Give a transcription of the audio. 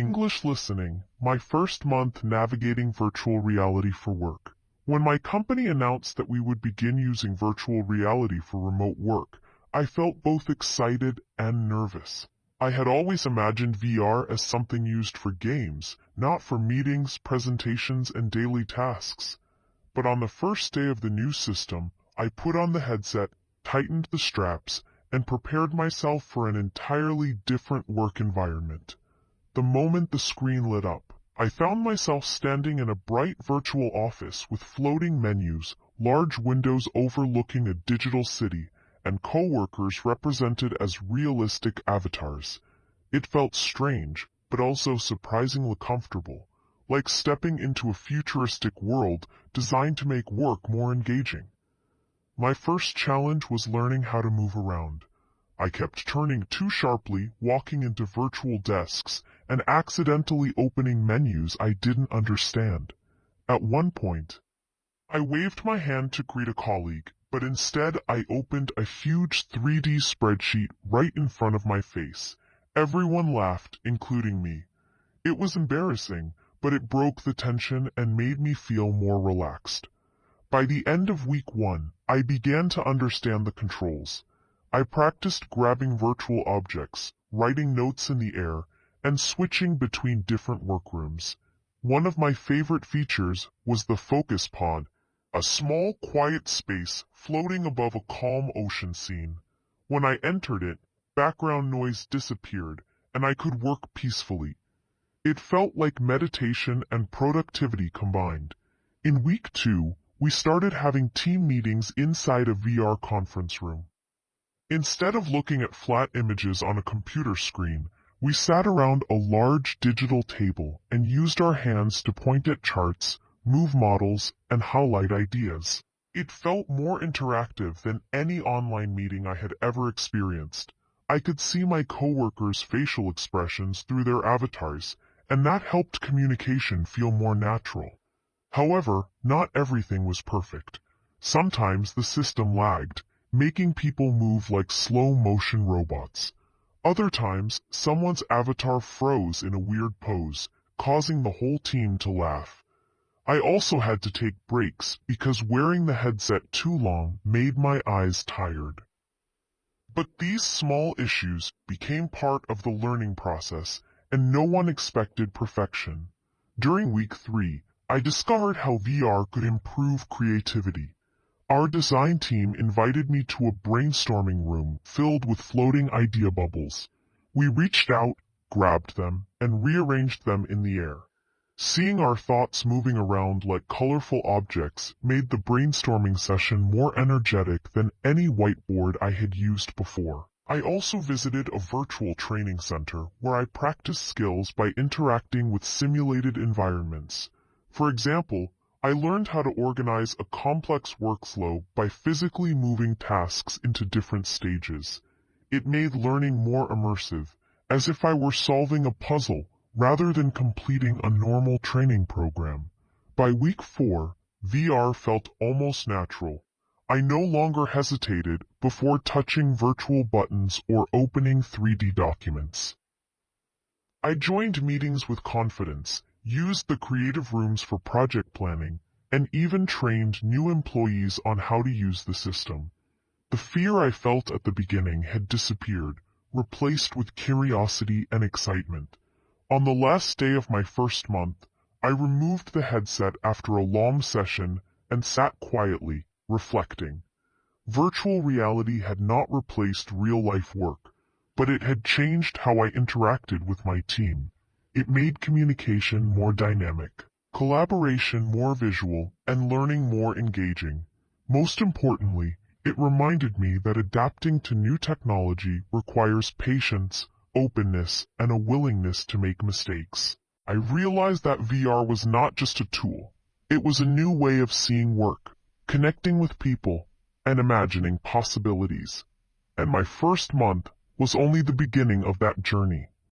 English listening, my first month navigating virtual reality for work. When my company announced that we would begin using virtual reality for remote work, I felt both excited and nervous. I had always imagined VR as something used for games, not for meetings, presentations, and daily tasks. But on the first day of the new system, I put on the headset, tightened the straps, and prepared myself for an entirely different work environment. The moment the screen lit up, I found myself standing in a bright virtual office with floating menus, large windows overlooking a digital city, and coworkers represented as realistic avatars. It felt strange, but also surprisingly comfortable, like stepping into a futuristic world designed to make work more engaging. My first challenge was learning how to move around. I kept turning too sharply, walking into virtual desks, and accidentally opening menus I didn't understand. At one point, I waved my hand to greet a colleague, but instead I opened a huge 3D spreadsheet right in front of my face. Everyone laughed, including me. It was embarrassing, but it broke the tension and made me feel more relaxed. By the end of week 1, I began to understand the controls. I practiced grabbing virtual objects, writing notes in the air, and switching between different workrooms. One of my favorite features was the focus pod, a small, quiet space floating above a calm ocean scene. When I entered it, background noise disappeared, and I could work peacefully. It felt like meditation and productivity combined. In week 2, we started having team meetings inside a VR conference room. Instead of looking at flat images on a computer screen, we sat around a large digital table and used our hands to point at charts, move models, and highlight ideas. It felt more interactive than any online meeting I had ever experienced. I could see my coworkers' facial expressions through their avatars, and that helped communication feel more natural. However, not everything was perfect. Sometimes the system lagged, making people move like slow-motion robots. Other times, someone's avatar froze in a weird pose, causing the whole team to laugh. I also had to take breaks because wearing the headset too long made my eyes tired. But these small issues became part of the learning process, and no one expected perfection. During week 3, I discovered how VR could improve creativity. Our design team invited me to a brainstorming room filled with floating idea bubbles. We reached out, grabbed them, and rearranged them in the air. Seeing our thoughts moving around like colorful objects made the brainstorming session more energetic than any whiteboard I had used before. I also visited a virtual training center where I practiced skills by interacting with simulated environments. For example, I learned how to organize a complex workflow by physically moving tasks into different stages. It made learning more immersive, as if I were solving a puzzle rather than completing a normal training program. By week 4, VR felt almost natural. I no longer hesitated before touching virtual buttons or opening 3D documents. I joined meetings with confidence, used the creative rooms for project planning, and even trained new employees on how to use the system. The fear I felt at the beginning had disappeared, replaced with curiosity and excitement. On the last day of my first month, I removed the headset after a long session and sat quietly, reflecting. Virtual reality had not replaced real-life work, but it had changed how I interacted with my team. It made communication more dynamic, collaboration more visual, and learning more engaging. Most importantly, it reminded me that adapting to new technology requires patience, openness, and a willingness to make mistakes. I realized that VR was not just a tool. It was a new way of seeing work, connecting with people, and imagining possibilities. And my first month was only the beginning of that journey.